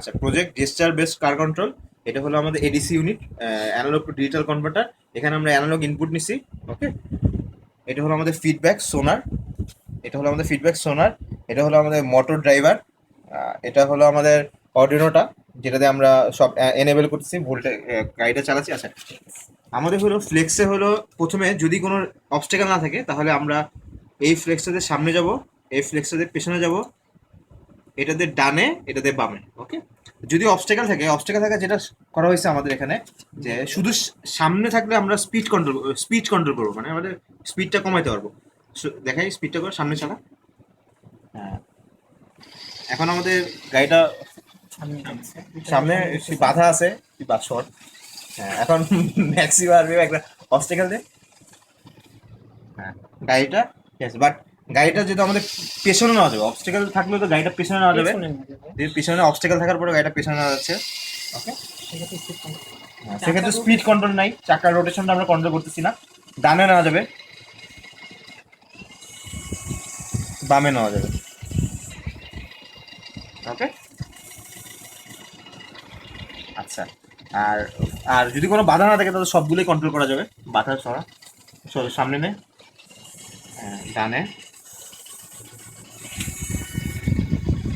আচ্ছা, project gesture based car control, এটা হলো আমাদের ADC unit, analogue to digital converter. এখানে আমরা অ্যানালগ ইনপুট নিছি। ওকে, এটা হলো আমাদের ফিডব্যাক সোনার, এটা হলো আমাদের ফিডব্যাক সোনার, এটা হলো আমাদের মোটর ড্রাইভার, এটা হলো আমাদের অর্ডিনোটা, যেটাতে আমরা সব এনেবল করতেছি, ভোল্টে গাড়িটা চালাচ্ছি। আচ্ছা, আমাদের হলো ফ্লেক্সে হলো প্রথমে যদি কোনো অবস্টেকেল না থাকে তাহলে আমরা এই ফ্লেক্সটাতে সামনে যাব, এই ফ্লেক্সটাতে পেছনে যাব, এটাতে ডানে, এটাতে বামে। ওকে, যদি অবস্টেকেল থাকে, অবস্টেকেল থাকা যেটা করা হয়েছে আমাদের এখানে, যে শুধু সামনে থাকলে আমরা স্পিড কন্ট্রোল করবো, মানে আমাদের স্পিডটা কমাইতে পারবো। দেখাই স্পিডটা করে সামনে চালা। হ্যাঁ, এখন আমাদের গাড়িটা সামনে বাধা আছে, বা শর্ট। হ্যাঁ, এখন ম্যাক্সি পারবে একটা অবস্টেকেল দে। হ্যাঁ, গাড়িটা ঠিক আছে, বাট গাড়িটা যেহেতু আমাদের পেছনে নেওয়া যাবে, অবস্টেকেল থাকলে তো গাড়িটা পেছনে নেওয়া যাবে। যদি পিছনে অবস্টেকেল থাকার পরে গাড়িটা পেছনে নেওয়া যাচ্ছে। ওকে, সেক্ষেত্রে স্পিড কন্ট্রোল নাই, চাকার রোটেশনটা আমরা কন্ট্রোল করতেছি না। ডানে নেওয়া যাবে, বামে নেওয়া যাবে। ওকে, আচ্ছা। আর আর যদি কোনো বাধা না থাকে তাহলে সবগুলোই কন্ট্রোল করা যাবে। বাধা সরা, সামনে নে, ডানে,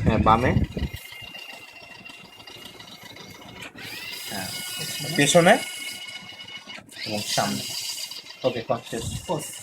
হ্যাঁ বামে, হ্যাঁ পেছনে এবং সামনে। ওকে, শেষ।